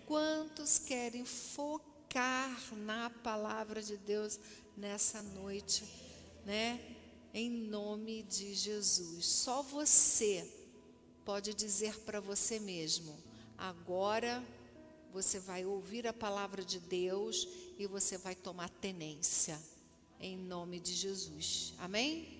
Quantos querem focar na palavra de Deus nessa noite, né? Em nome de Jesus. Só você pode dizer para você mesmo: agora você vai ouvir a palavra de Deus e você vai tomar tenência, em nome de Jesus. Amém?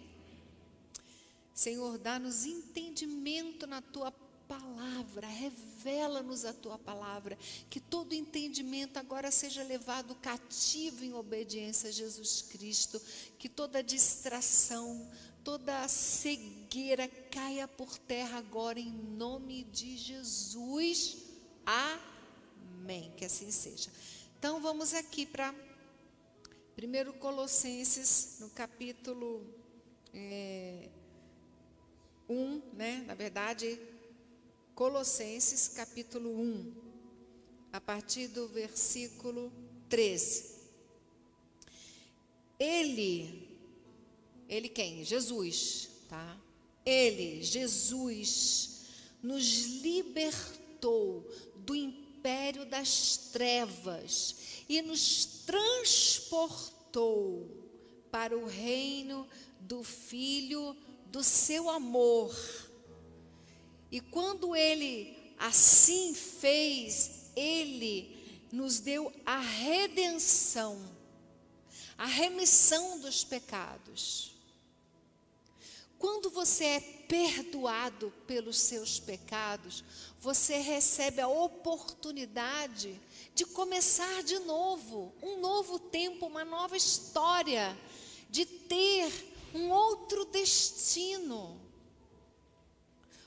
Senhor, dá-nos entendimento na Tua palavra, revela-nos a Tua palavra, que todo entendimento agora seja levado cativo em obediência a Jesus Cristo, que toda distração, toda cegueira caia por terra agora, em nome de Jesus. Amém, que assim seja. Então vamos aqui para 1 Colossenses, no capítulo 1, né? Na verdade, Colossenses capítulo 1, a partir do versículo 13. Ele quem? Jesus, tá? Ele, Jesus, nos libertou do império das trevas e nos transportou para o reino do Filho do seu amor. E quando Ele assim fez, Ele nos deu a redenção, a remissão dos pecados. Quando você é perdoado pelos seus pecados, você recebe a oportunidade de começar de novo, um novo tempo, uma nova história, de ter um outro destino.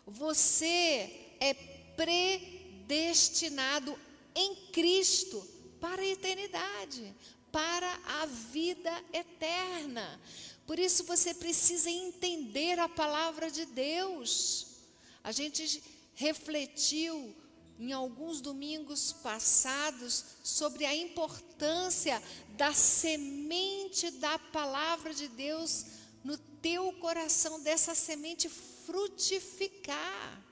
Você é predestinado em Cristo para a eternidade, para a vida eterna. Por isso você precisa entender a palavra de Deus. A gente refletiu em alguns domingos passados sobre a importância da semente da palavra de Deus no teu coração, dessa semente frutificar.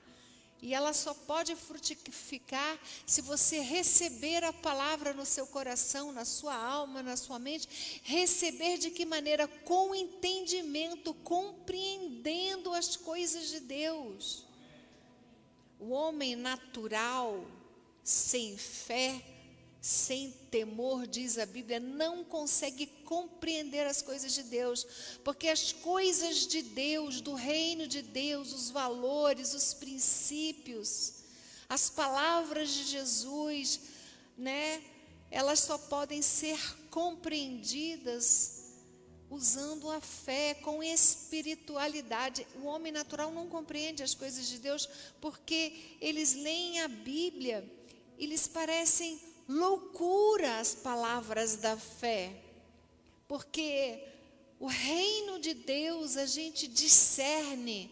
E ela só pode frutificar se você receber a palavra no seu coração, na sua alma, na sua mente. Receber de que maneira? Com entendimento, compreendendo as coisas de Deus. O homem natural, sem fé, sem temor, diz a Bíblia, não consegue compreender as coisas de Deus, porque as coisas de Deus, do reino de Deus, os valores, os princípios, as palavras de Jesus, né? Elas só podem ser compreendidas usando a fé, com espiritualidade. O homem natural não compreende as coisas de Deus, porque eles leem a Bíblia e lhes parecem loucura as palavras da fé, porque o reino de Deus a gente discerne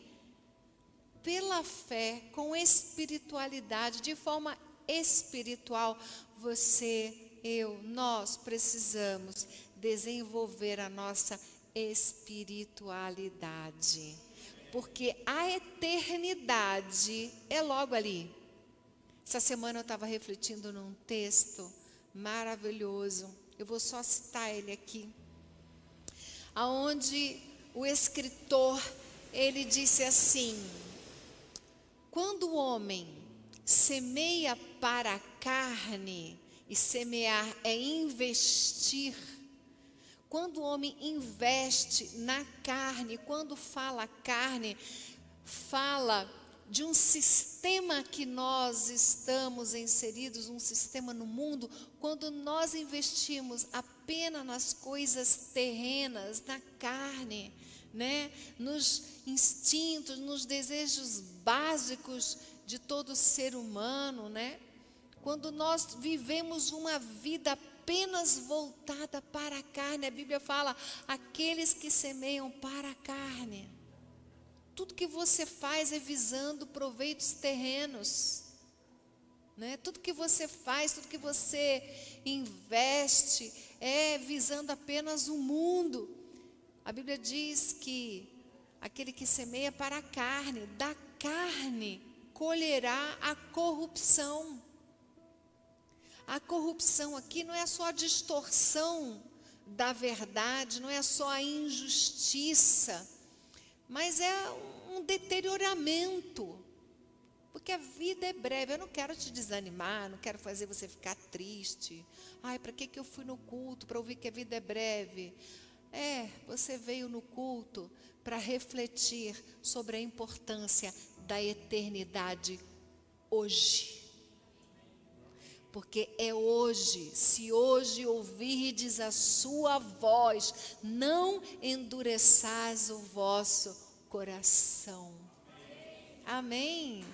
pela fé, com espiritualidade, de forma espiritual. Você, eu, nós precisamos desenvolver a nossa espiritualidade, porque a eternidade é logo ali. Essa semana eu estava refletindo num texto maravilhoso, eu vou só citar ele aqui, aonde o escritor, ele disse assim: quando o homem semeia para a carne, e semear é investir, quando o homem investe na carne, quando fala carne, fala de um sistema que nós estamos inseridos, um sistema no mundo, quando nós investimos apenas nas coisas terrenas, na carne, né? Nos instintos, nos desejos básicos de todo ser humano, né? Quando nós vivemos uma vida apenas voltada para a carne, a Bíblia fala, aqueles que semeiam para a carne. Tudo que você faz é visando proveitos terrenos, né? Tudo que você faz, tudo que você investe é visando apenas o mundo. A Bíblia diz que aquele que semeia para a carne, da carne colherá a corrupção. A corrupção aqui não é só a distorção da verdade, não é só a injustiça, mas é um deterioramento. Porque a vida é breve. Eu não quero te desanimar, não quero fazer você ficar triste. Ai, para que eu fui no culto? Para ouvir que a vida é breve. Você veio no culto para refletir sobre a importância da eternidade hoje. Porque é hoje, se hoje ouvirdes a sua voz, não endureçais o vosso coração. Amém.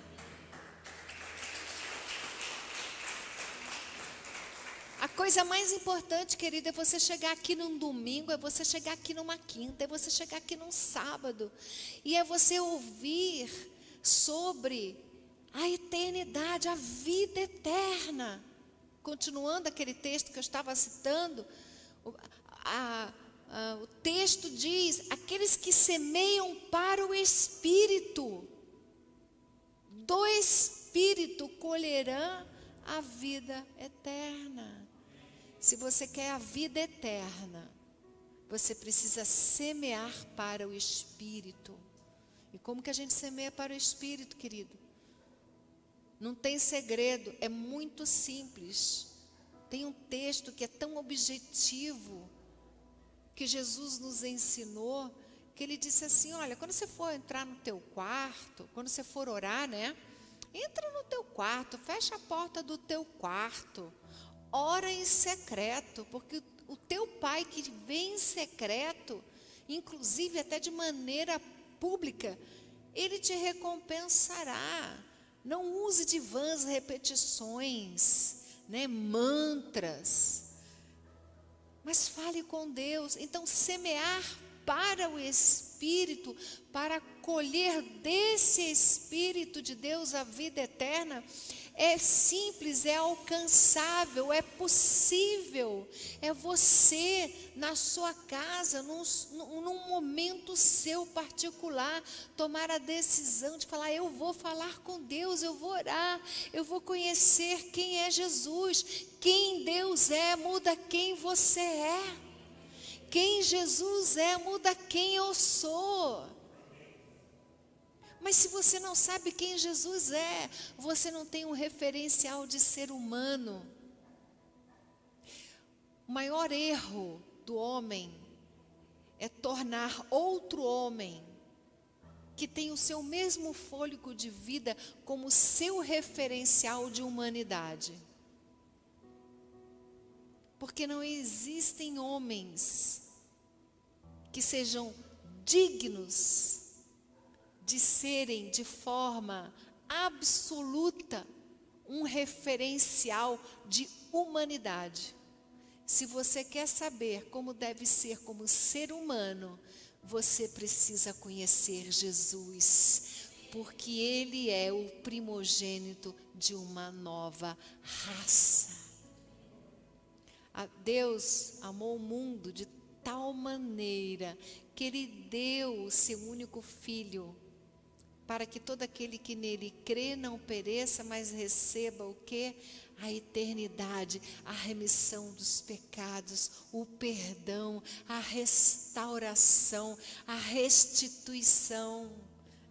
A coisa mais importante, querida, é você chegar aqui num domingo, é você chegar aqui numa quinta, é você chegar aqui num sábado, e é você ouvir sobre a eternidade, a vida eterna. Continuando aquele texto que eu estava citando, o texto diz: aqueles que semeiam para o Espírito, do Espírito colherão a vida eterna. Se você quer a vida eterna, você precisa semear para o Espírito. E como que a gente semeia para o Espírito, querido? Não tem segredo, é muito simples. Tem um texto que é tão objetivo, que Jesus nos ensinou, que ele disse assim: olha, quando você for entrar no teu quarto, quando você for orar, né? Entra no teu quarto, fecha a porta do teu quarto, ora em secreto, porque o teu pai que vem em secreto, inclusive até de maneira pública, ele te recompensará. Não use de vãs repetições, né, mantras, mas fale com Deus. Então, semear para o Espírito, para colher desse Espírito de Deus a vida eterna, é simples, é alcançável, é possível. É você, na sua casa, num momento seu particular, tomar a decisão de falar: eu vou falar com Deus, eu vou orar, eu vou conhecer quem é Jesus. Quem Deus é, muda quem você é. Quem Jesus é, muda quem eu sou. Mas se você não sabe quem Jesus é, você não tem um referencial de ser humano. O maior erro do homem é tornar outro homem, que tem o seu mesmo fôlego de vida, como seu referencial de humanidade. Porque não existem homens que sejam dignos de serem de forma absoluta um referencial de humanidade. Se você quer saber como deve ser como ser humano, você precisa conhecer Jesus, porque Ele é o primogênito de uma nova raça. Deus amou o mundo de tal maneira que Ele deu o seu único Filho, para que todo aquele que nele crê não pereça, mas receba o quê? A eternidade, a remissão dos pecados, o perdão, a restauração, a restituição.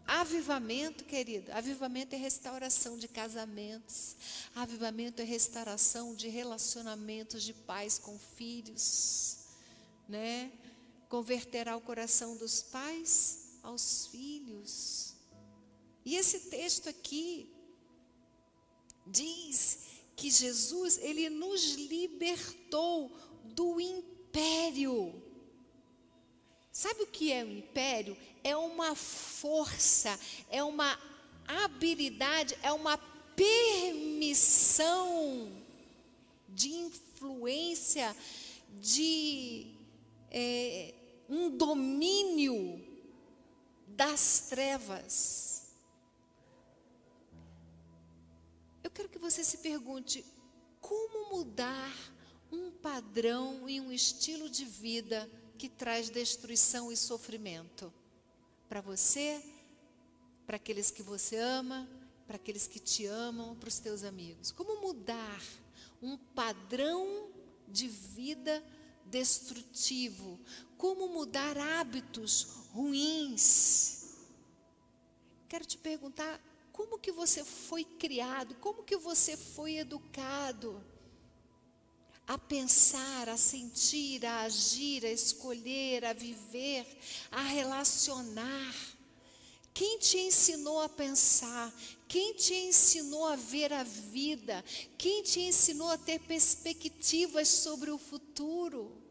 Avivamento, querido, avivamento é restauração de casamentos, avivamento é restauração de relacionamentos de pais com filhos, né? Converterá o coração dos pais aos filhos. E esse texto aqui diz que Jesus, Ele nos libertou do império. Sabe o que é o império? É uma força, é uma habilidade, é uma permissão de influência, de um domínio das trevas. Eu quero que você se pergunte: como mudar um padrão e um estilo de vida que traz destruição e sofrimento? Para você, para aqueles que você ama, para aqueles que te amam, para os teus amigos. Como mudar um padrão de vida destrutivo, como mudar hábitos ruins. Quero te perguntar, como que você foi criado, como que você foi educado a pensar, a sentir, a agir, a escolher, a viver, a relacionar? Quem te ensinou a pensar? Quem te ensinou a ver a vida? Quem te ensinou a ter perspectivas sobre o futuro?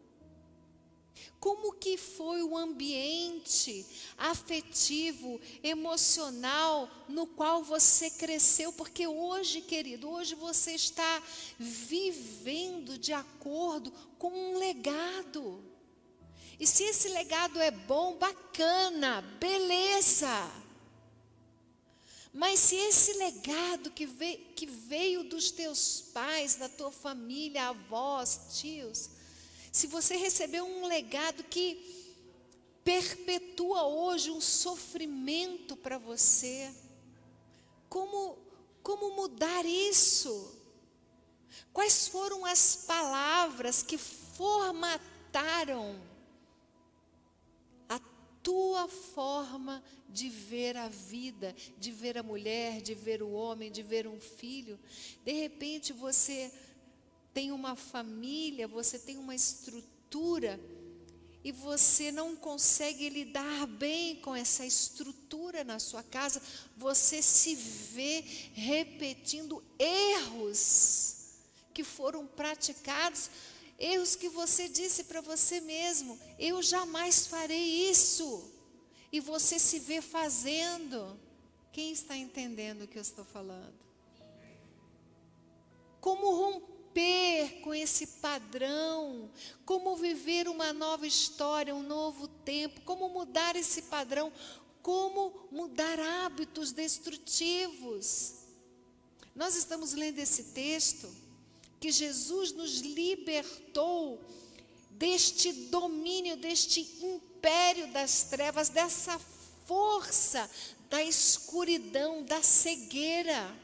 Como que foi o ambiente afetivo, emocional no qual você cresceu? Porque hoje, querido, hoje você está vivendo de acordo com um legado. E se esse legado é bom, bacana, beleza. Mas se esse legado que veio dos teus pais, da tua família, avós, tios, se você recebeu um legado que perpetua hoje um sofrimento para você, como mudar isso? Quais foram as palavras que formataram a tua forma de ver a vida, de ver a mulher, de ver o homem, de ver um filho? De repente você tem uma família, você tem uma estrutura e você não consegue lidar bem com essa estrutura na sua casa, você se vê repetindo erros que foram praticados, erros que você disse para você mesmo, eu jamais farei isso, e você se vê fazendo. Quem está entendendo o que eu estou falando? Como romper com esse padrão, como viver uma nova história, um novo tempo, como mudar esse padrão, como mudar hábitos destrutivos. Nós estamos lendo esse texto, que Jesus nos libertou deste domínio, deste império das trevas, dessa força da escuridão, da cegueira.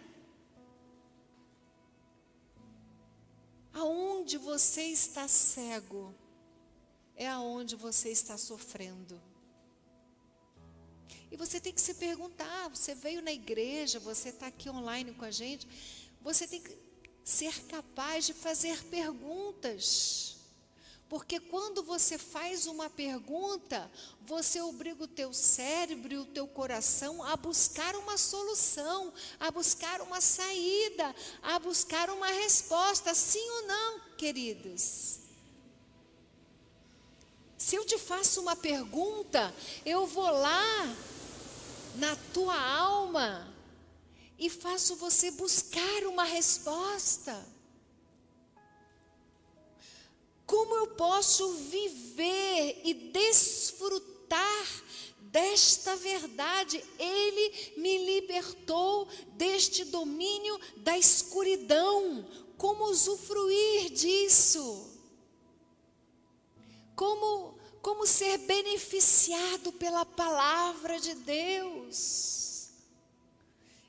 Aonde você está cego, é aonde você está sofrendo. E você tem que se perguntar, você veio na igreja, você está aqui online com a gente, você tem que ser capaz de fazer perguntas. Porque quando você faz uma pergunta, você obriga o teu cérebro e o teu coração a buscar uma solução, a buscar uma saída, a buscar uma resposta, sim ou não, queridos? Se eu te faço uma pergunta, eu vou lá na tua alma e faço você buscar uma resposta. Como eu posso viver e desfrutar desta verdade? Ele me libertou deste domínio da escuridão. Como usufruir disso? Como ser beneficiado pela palavra de Deus?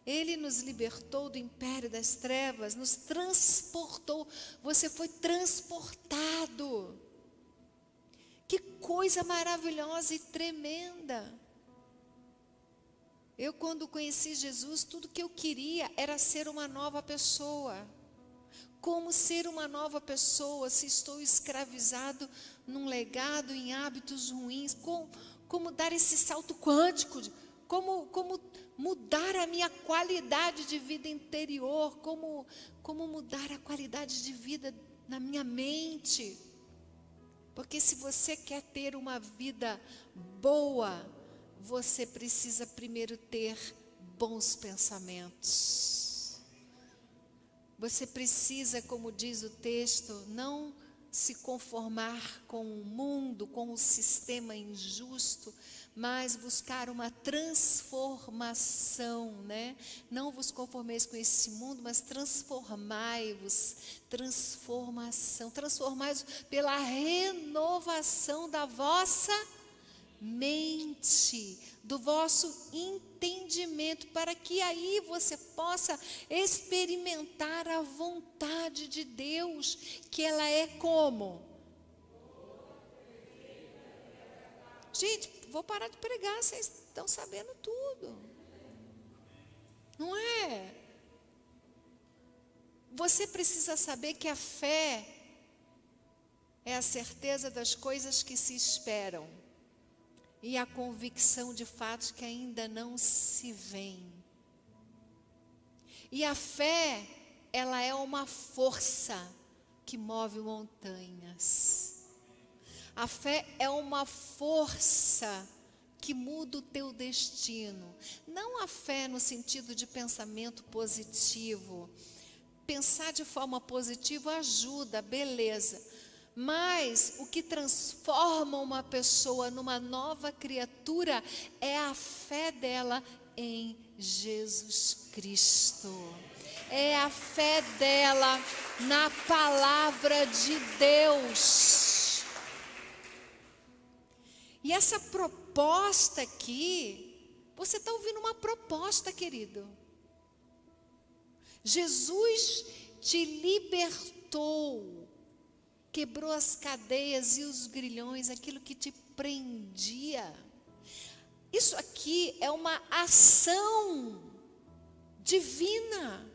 Ele nos libertou do império das trevas, nos transportou. Você foi transportado. Que coisa maravilhosa e tremenda. Eu, quando conheci Jesus, tudo que eu queria era ser uma nova pessoa. Como ser uma nova pessoa se estou escravizado num legado, em hábitos ruins? Como dar esse salto quântico? Como mudar a minha qualidade de vida interior? Como mudar a qualidade de vida na minha mente? Porque se você quer ter uma vida boa, você precisa primeiro ter bons pensamentos. Você precisa, como diz o texto, não se conformar com o mundo, com o sistema injusto, mas buscar uma transformação, né? Não vos conformeis com esse mundo, mas transformai-vos. Transformação. Transformai-vos pela renovação da vossa mente, do vosso entendimento, para que aí você possa experimentar a vontade de Deus, que ela é como? Gente, vou parar de pregar, vocês estão sabendo tudo. Não é? Você precisa saber que a fé é a certeza das coisas que se esperam e a convicção de fatos que ainda não se veem. E a fé, ela é uma força que move montanhas. A fé é uma força que muda o teu destino. Não a fé no sentido de pensamento positivo. Pensar de forma positiva ajuda, beleza. Mas o que transforma uma pessoa numa nova criatura é a fé dela em Jesus Cristo. É a fé dela na palavra de Deus. E essa proposta aqui, você está ouvindo uma proposta, querido. Jesus te libertou, quebrou as cadeias e os grilhões, aquilo que te prendia. Isso aqui é uma ação divina.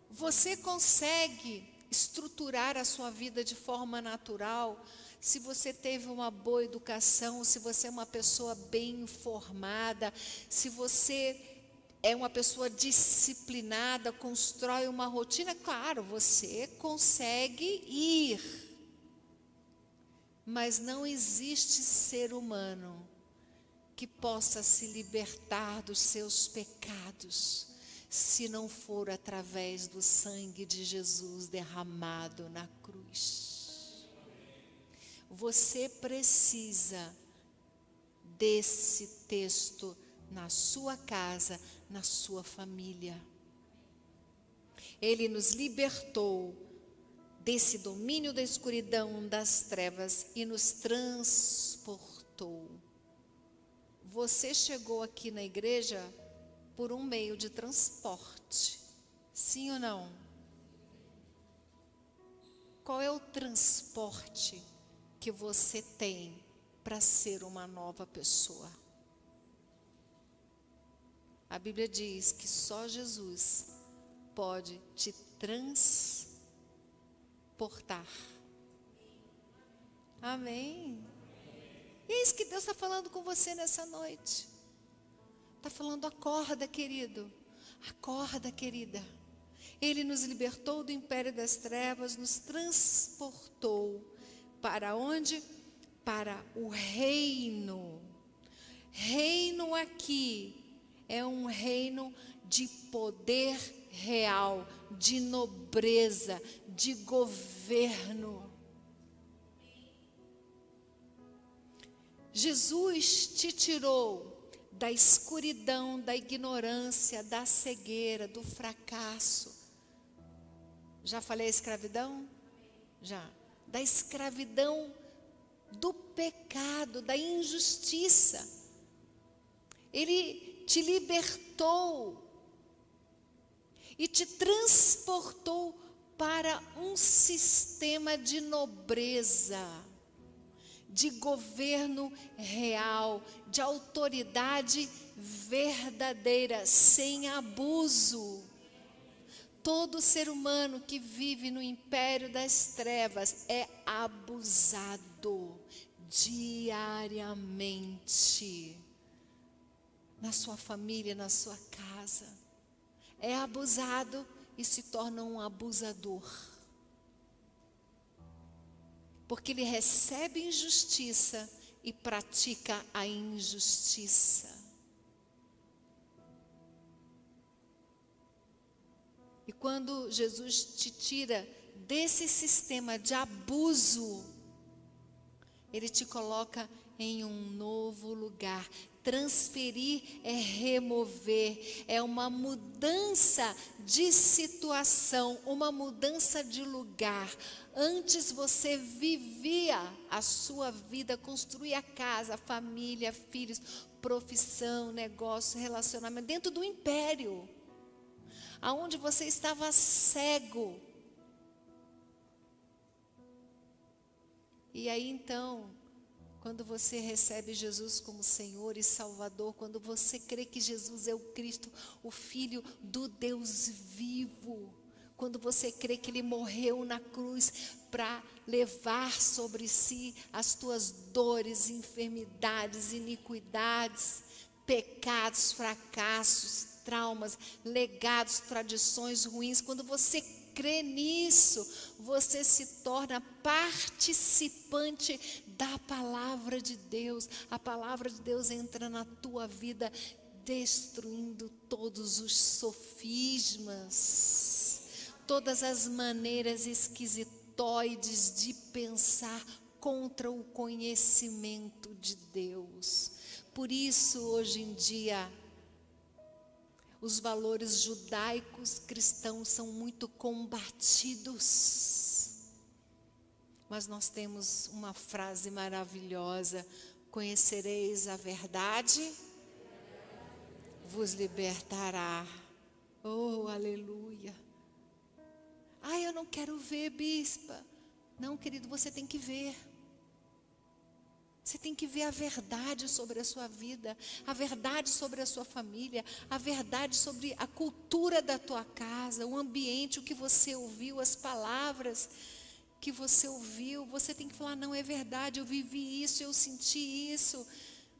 Você consegue estruturar a sua vida de forma natural se você teve uma boa educação, se você é uma pessoa bem informada, se você é uma pessoa disciplinada, constrói uma rotina, claro, você consegue ir. Mas não existe ser humano que possa se libertar dos seus pecados, se não for através do sangue de Jesus derramado na cruz. Você precisa desse texto na sua casa, na sua família. Ele nos libertou desse domínio da escuridão, das trevas, e nos transportou. Você chegou aqui na igreja por um meio de transporte, sim ou não? Qual é o transporte que você tem para ser uma nova pessoa? A Bíblia diz que só Jesus pode te transportar. Amém? E é isso que Deus está falando com você nessa noite. Está falando, acorda, querido. Acorda, querida. Ele nos libertou do império das trevas, nos transportou. Para onde? Para o reino. Reino aqui é um reino de poder real, de nobreza, de governo. Jesus te tirou da escuridão, da ignorância, da cegueira, do fracasso. Já falei a escravidão? Já. Da escravidão do pecado, da injustiça. Ele te libertou e te transportou para um sistema de nobreza, de governo real, de autoridade verdadeira, sem abuso. Todo ser humano que vive no império das trevas é abusado diariamente. Na sua família, na sua casa. É abusado e se torna um abusador. Porque ele recebe injustiça e pratica a injustiça. E quando Jesus te tira desse sistema de abuso, Ele te coloca em um novo lugar, Transferir é remover, é uma mudança de situação, uma mudança de lugar. Antes você vivia a sua vida, construía casa, família, filhos, profissão, negócio, relacionamento, dentro do império, aonde você estava cego. E aí então, quando você recebe Jesus como Senhor e Salvador, quando você crê que Jesus é o Cristo, o Filho do Deus vivo, quando você crê que Ele morreu na cruz para levar sobre si as tuas dores, enfermidades, iniquidades, pecados, fracassos, traumas, legados, tradições ruins, quando você crê nisso, você se torna participante da palavra de Deus. A palavra de Deus entra na tua vida, destruindo todos os sofismas, todas as maneiras esquisitoides de pensar contra o conhecimento de Deus. Por isso, hoje em dia, os valores judaicos cristãos são muito combatidos. Mas nós temos uma frase maravilhosa: conhecereis a verdade, vos libertará. Oh, aleluia. Ai, eu não quero ver, bispa. Não, querido, você tem que ver. Você tem que ver a verdade sobre a sua vida, a verdade sobre a sua família, a verdade sobre a cultura da tua casa, o ambiente, o que você ouviu, as palavras que você ouviu. Você tem que falar: não, é verdade, eu vivi isso, eu senti isso.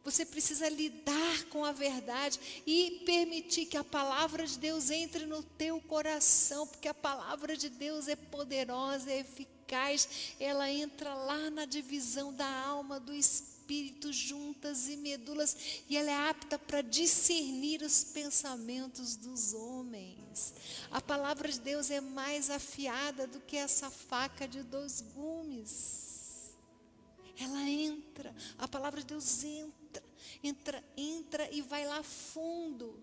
Você precisa lidar com a verdade e permitir que a palavra de Deus entre no teu coração, porque a palavra de Deus é poderosa, é eficaz, ela entra lá na divisão da alma, do espírito, juntas e medulas, e ela é apta para discernir os pensamentos dos homens. A palavra de Deus é mais afiada do que essa faca de 2 gumes. Ela entra, a palavra de Deus entra e vai lá fundo.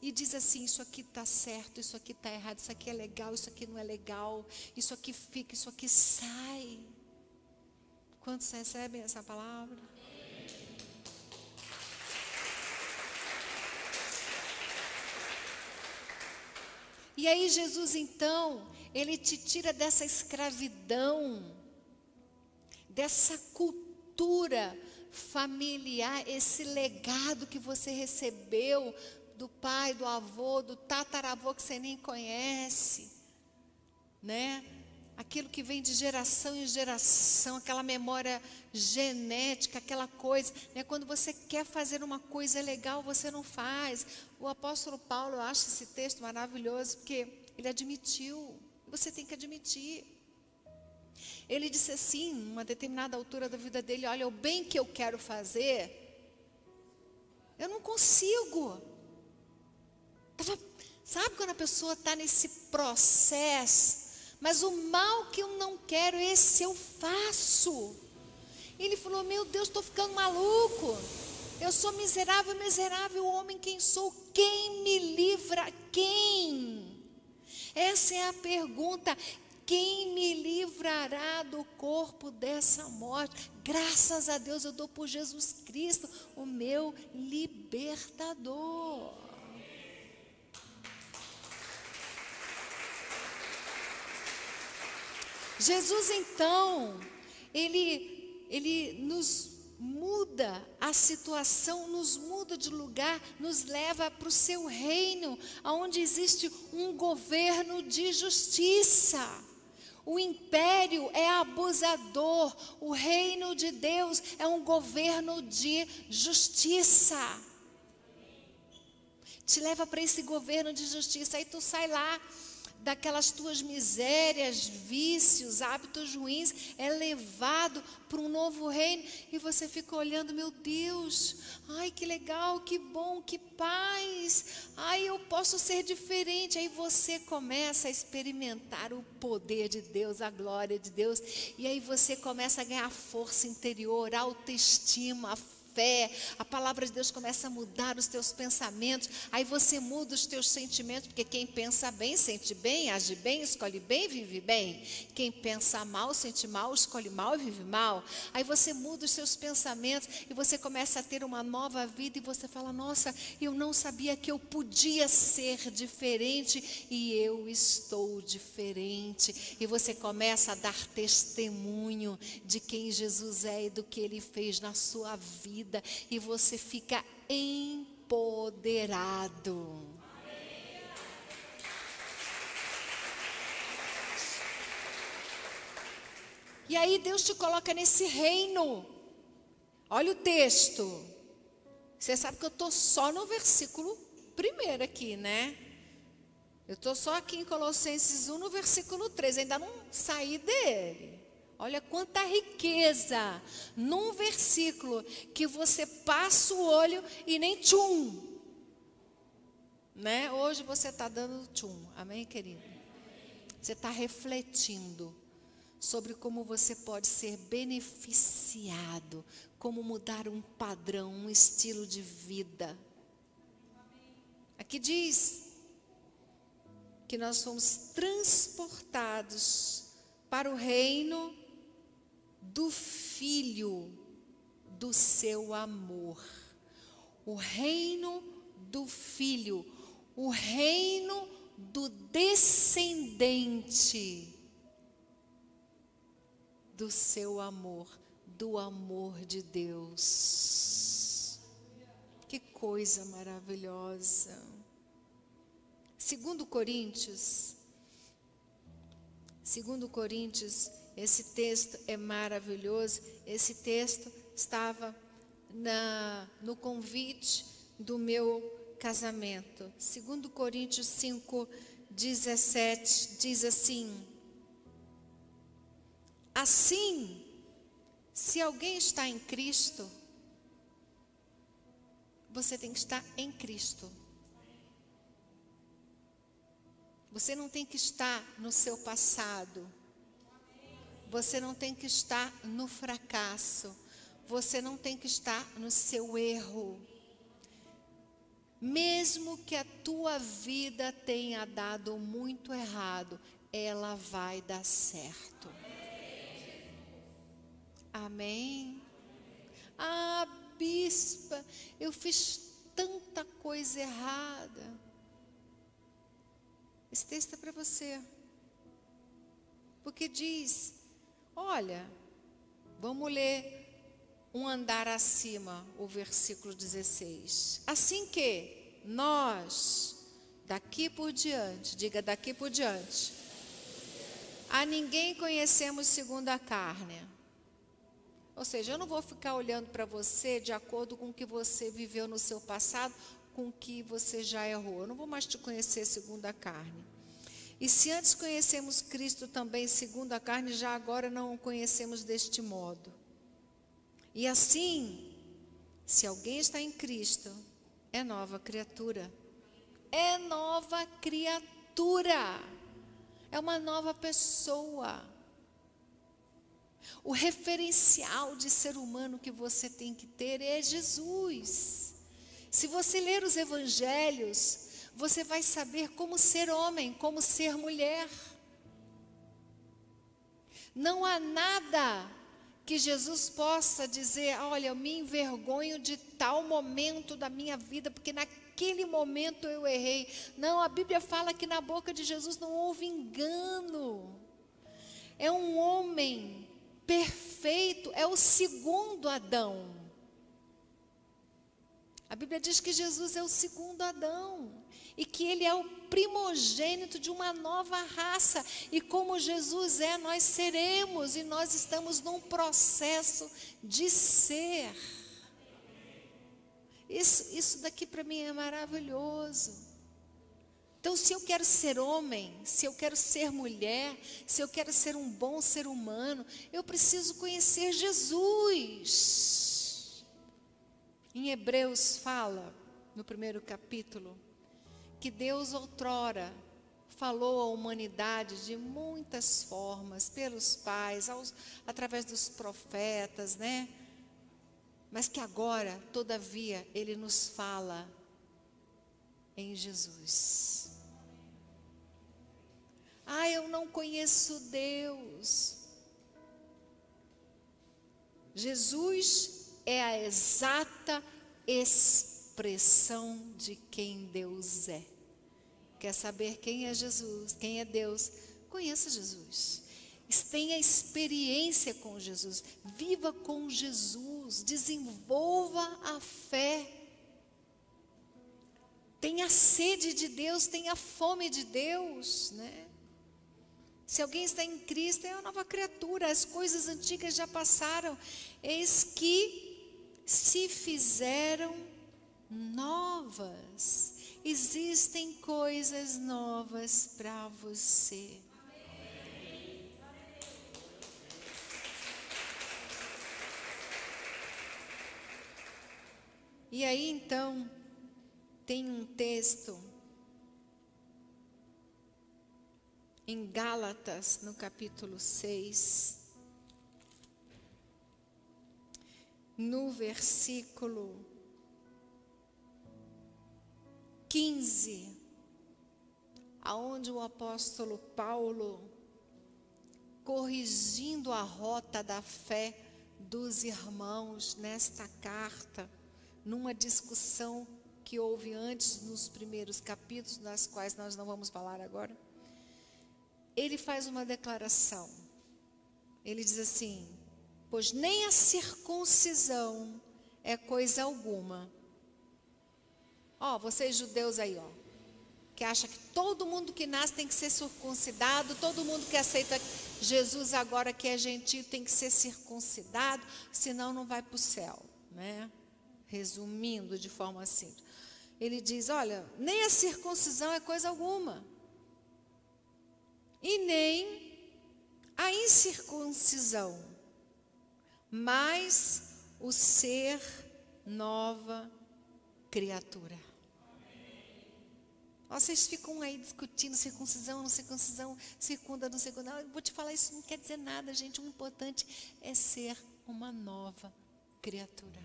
E diz assim: isso aqui está certo, isso aqui está errado, isso aqui é legal, isso aqui não é legal, isso aqui fica, isso aqui sai. Quantos recebem essa palavra? E aí Jesus então, Ele te tira dessa escravidão, dessa cultura familiar, esse legado que você recebeu do pai, do avô, do tataravô que você nem conhece, né? Aquilo que vem de geração em geração, aquela memória genética, aquela coisa, né? Quando você quer fazer uma coisa legal, você não faz. O apóstolo Paulo, eu acho esse texto maravilhoso, porque ele admitiu, você tem que admitir. Ele disse assim, numa determinada altura da vida dele: olha, o bem que eu quero fazer, eu não consigo. Sabe quando a pessoa está nesse processo, mas o mal que eu não quero, esse eu faço. Ele falou: meu Deus, estou ficando maluco. Eu sou miserável, miserável homem, quem sou? Quem me livra? Quem? Essa é a pergunta. Quem me livrará do corpo dessa morte? Graças a Deus eu dou por Jesus Cristo, o meu libertador. Jesus então, ele nos muda a situação, nos muda de lugar, nos leva para o seu reino, onde existe um governo de justiça. O império é abusador, o reino de Deus é um governo de justiça. Te leva para esse governo de justiça, aí tu sai lá daquelas tuas misérias, vícios, hábitos ruins, é levado para um novo reino, e você fica olhando: meu Deus, ai que legal, que bom, que paz, ai eu posso ser diferente. Aí você começa a experimentar o poder de Deus, a glória de Deus, e aí você começa a ganhar força interior, autoestima, fé, a palavra de Deus começa a mudar os teus pensamentos, aí você muda os teus sentimentos, porque quem pensa bem, sente bem, age bem, escolhe bem, vive bem. Quem pensa mal, sente mal, escolhe mal e vive mal. Aí você muda os seus pensamentos e você começa a ter uma nova vida e você fala, nossa, eu não sabia que eu podia ser diferente e eu estou diferente. E você começa a dar testemunho de quem Jesus é e do que Ele fez na sua vida. E você fica empoderado. E aí Deus te coloca nesse reino. Olha o texto. Você sabe que eu estou só no versículo 1 aqui, né? Eu estou só aqui em Colossenses 1, no versículo 3. Ainda não saí dele. Olha quanta riqueza num versículo que você passa o olho e nem tchum. Né? Hoje você está dando tchum. Amém, querido? Você está refletindo sobre como você pode ser beneficiado, como mudar um padrão, um estilo de vida. Aqui diz que nós fomos transportados para o reino do Filho do seu amor. O reino do Filho, o reino do descendente do seu amor, do amor de Deus. Que coisa maravilhosa. Segundo Coríntios, esse texto é maravilhoso. Esse texto estava no convite do meu casamento. Segundo Coríntios 5:17 diz assim: assim, se alguém está em Cristo, você tem que estar em Cristo. Você não tem que estar no seu passado. Você não tem que estar no fracasso. Você não tem que estar no seu erro. Mesmo que a tua vida tenha dado muito errado, ela vai dar certo. Amém? Ah, bispa, eu fiz tanta coisa errada. Esse texto é para você. Porque diz, olha, vamos ler um andar acima, o versículo 16. Assim que nós, daqui por diante, diga daqui por diante, a ninguém conhecemos segundo a carne. Ou seja, eu não vou ficar olhando para você de acordo com o que você viveu no seu passado, com o que você já errou. Eu não vou mais te conhecer segundo a carne. E se antes conhecemos Cristo também segundo a carne, já agora não o conhecemos deste modo. E assim, se alguém está em Cristo, é nova criatura. É nova criatura. É uma nova pessoa. O referencial de ser humano que você tem que ter é Jesus. Se você ler os evangelhos, você vai saber como ser homem, como ser mulher. Não há nada que Jesus possa dizer, olha, eu me envergonho de tal momento da minha vida, porque naquele momento eu errei. Não, a Bíblia fala que na boca de Jesus não houve engano. É um homem perfeito, é o segundo Adão. A Bíblia diz que Jesus é o segundo Adão e que ele é o primogênito de uma nova raça. E como Jesus é, nós seremos, e nós estamos num processo de ser. Isso daqui para mim é maravilhoso. Então, se eu quero ser homem, se eu quero ser mulher, se eu quero ser um bom ser humano, eu preciso conhecer Jesus. Em Hebreus fala, no 1º capítulo, que Deus outrora falou à humanidade de muitas formas, pelos pais, através dos profetas, né? mas que agora, todavia, Ele nos fala em Jesus. Ah, eu não conheço Deus. Jesus é a exata expressão de quem Deus é. Quer saber quem é Jesus, quem é Deus? Conheça Jesus. Tenha experiência com Jesus. Viva com Jesus. Desenvolva a fé. Tenha sede de Deus, tenha fome de Deus, né? Se alguém está em Cristo, é uma nova criatura. As coisas antigas já passaram. Eis que se fizeram novas. Existem coisas novas para você. E aí então, tem um texto em Gálatas, no capítulo 6, no versículo 15, aonde o apóstolo Paulo, corrigindo a rota da fé dos irmãos nesta carta, numa discussão que houve antes nos primeiros capítulos, das quais nós não vamos falar agora, ele faz uma declaração. Ele diz assim: pois nem a circuncisão é coisa alguma. Ó, vocês judeus aí, ó, que acham que todo mundo que nasce tem que ser circuncidado, todo mundo que aceita Jesus agora que é gentil tem que ser circuncidado, senão não vai para o céu, né? Resumindo de forma simples. Ele diz, olha, nem a circuncisão é coisa alguma. E nem a incircuncisão, mas o ser nova criatura. Vocês ficam aí discutindo circuncisão, não circuncisão, circunda, não circunda. Eu vou te falar, isso não quer dizer nada, gente. O importante é ser uma nova criatura.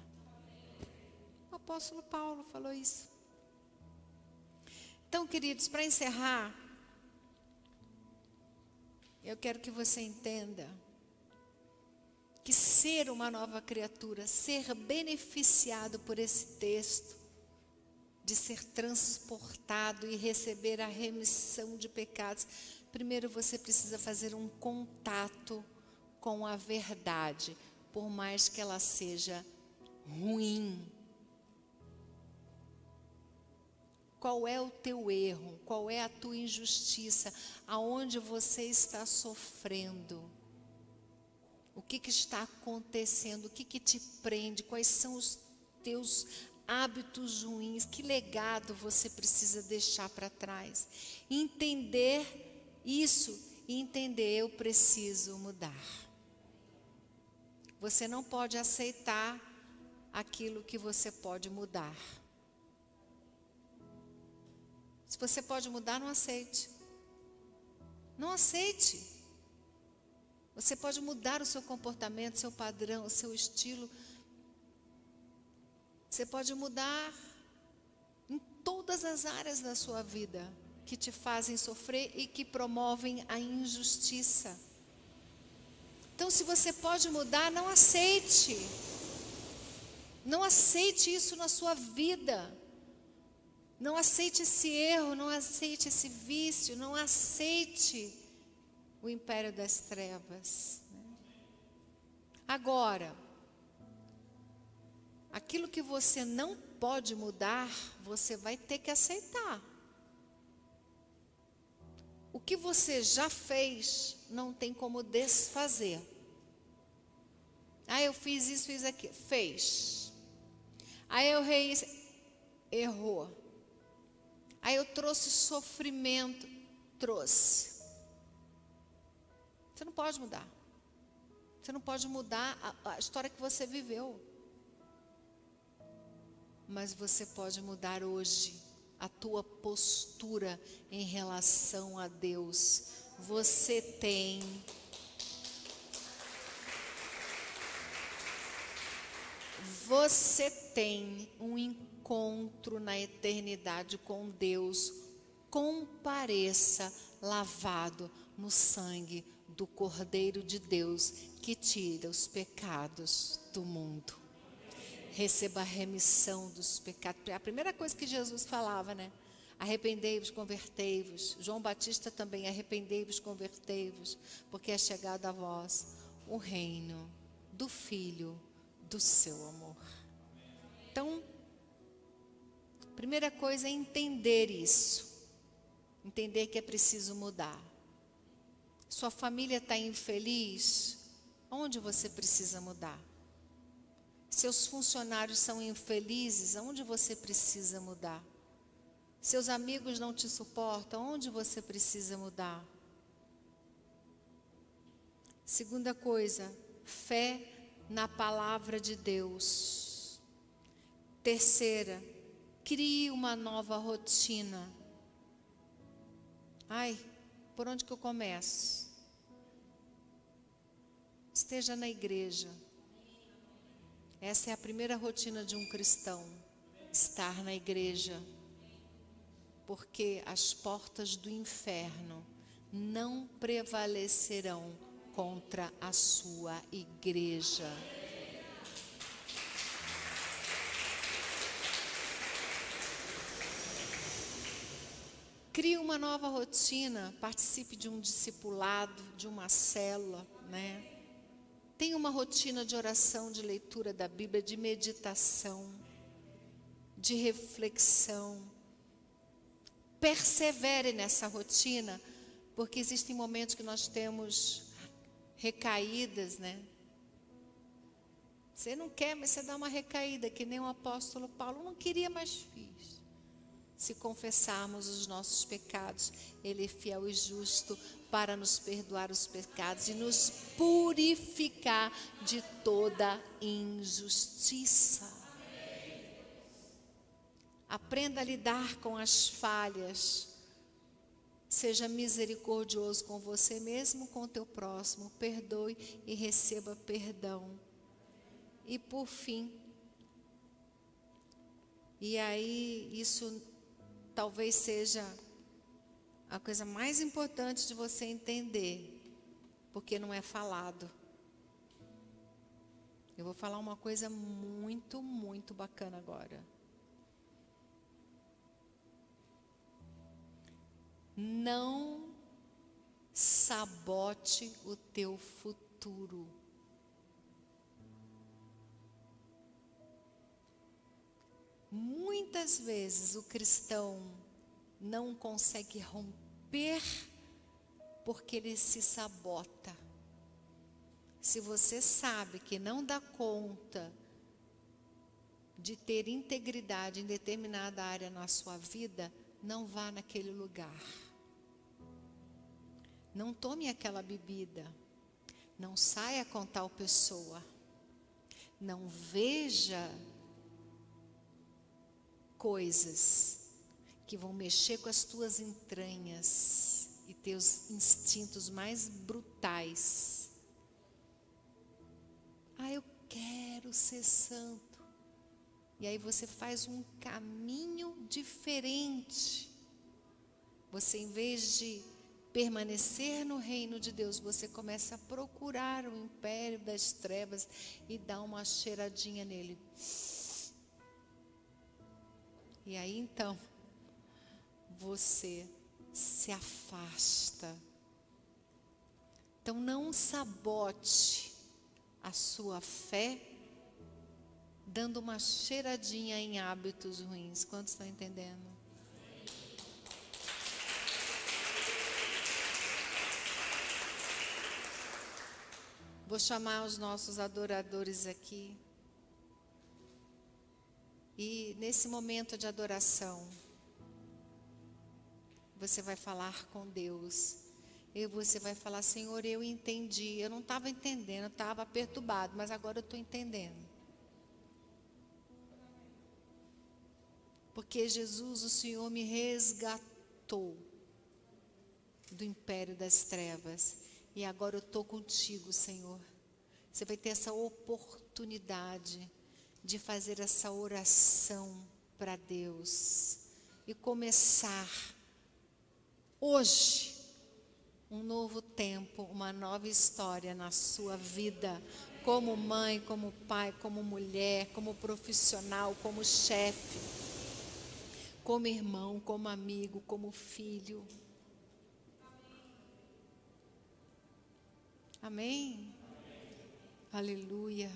O apóstolo Paulo falou isso. Então, queridos, para encerrar, eu quero que você entenda que ser uma nova criatura, ser beneficiado por esse texto, de ser transportado e receber a remissão de pecados, primeiro você precisa fazer um contato com a verdade, por mais que ela seja ruim. Qual é o teu erro? Qual é a tua injustiça? Aonde você está sofrendo? O que está acontecendo? O que te prende? Quais são os teus hábitos ruins? Que legado você precisa deixar para trás? Entender isso e entender, eu preciso mudar. Você não pode aceitar aquilo que você pode mudar. Se você pode mudar, não aceite. Não aceite. Você pode mudar o seu comportamento, seu padrão, o seu estilo. Você pode mudar em todas as áreas da sua vida que te fazem sofrer e que promovem a injustiça. Então, se você pode mudar, não aceite. Não aceite isso na sua vida. Não aceite esse erro, não aceite esse vício, não aceite o império das trevas. Agora, aquilo que você não pode mudar, você vai ter que aceitar. O que você já fez, não tem como desfazer. Ah, eu fiz isso, fiz aquilo. Fez. Aí eu errei isso. Errou. Aí eu trouxe sofrimento. Trouxe. Você não pode mudar. Você não pode mudar a história que você viveu. Mas você pode mudar hoje a tua postura em relação a Deus. Você tem você tem um encontro na eternidade com Deus, compareça lavado no sangue do Cordeiro de Deus que tira os pecados do mundo. Receba a remissão dos pecados. A primeira coisa que Jesus falava, né? Arrependei-vos, convertei-vos. João Batista também, arrependei-vos, convertei-vos, porque é chegado a vós o reino do Filho do seu amor. Então, a primeira coisa é entender isso. Entender que é preciso mudar. Sua família está infeliz? Onde você precisa mudar? Seus funcionários são infelizes? Onde você precisa mudar? Seus amigos não te suportam? Onde você precisa mudar? Segunda coisa, fé na palavra de Deus. Terceira, crie uma nova rotina. Ai, por onde que eu começo? Esteja na igreja. Essa é a primeira rotina de um cristão, estar na igreja. Porque as portas do inferno não prevalecerão contra a sua igreja. Crie uma nova rotina, participe de um discipulado, de uma célula, né? Tenha uma rotina de oração, de leitura da Bíblia, de meditação, de reflexão. Persevere nessa rotina, porque existem momentos que nós temos recaídas, né? Você não quer, mas você dá uma recaída, que nem o apóstolo Paulo não queria, mas fiz. Se confessarmos os nossos pecados, Ele é fiel e justo para nos perdoar os pecados e nos purificar de toda injustiça. Aprenda a lidar com as falhas. Seja misericordioso com você mesmo, com o teu próximo. Perdoe e receba perdão. E por fim, e aí isso talvez seja a coisa mais importante de você entender, porque não é falado. Eu vou falar uma coisa muito, muito bacana agora. Não sabote o teu futuro. Muitas vezes o cristão não consegue romper porque ele se sabota. Se você sabe que não dá conta de ter integridade em determinada área na sua vida, não vá naquele lugar. Não tome aquela bebida. Não saia com tal pessoa. Não veja coisas que vão mexer com as tuas entranhas e teus instintos mais brutais. Ah, eu quero ser santo. E aí você faz um caminho diferente. Você, em vez de permanecer no reino de Deus, você começa a procurar o império das trevas e dá uma cheiradinha nele. E aí então, você se afasta. Então não sabote a sua fé dando uma cheiradinha em hábitos ruins. Quantos estão entendendo? Vou chamar os nossos adoradores aqui. E nesse momento de adoração, você vai falar com Deus. E você vai falar: Senhor, eu entendi. Eu não estava entendendo, eu estava perturbado, mas agora eu estou entendendo. Porque Jesus, o Senhor, me resgatou do império das trevas. E agora eu estou contigo, Senhor. Você vai ter essa oportunidade de fazer essa oração para Deus e começar hoje um novo tempo, uma nova história na sua vida, como mãe, como pai, como mulher, como profissional, como chefe, como irmão, como amigo, como filho. Amém? Aleluia.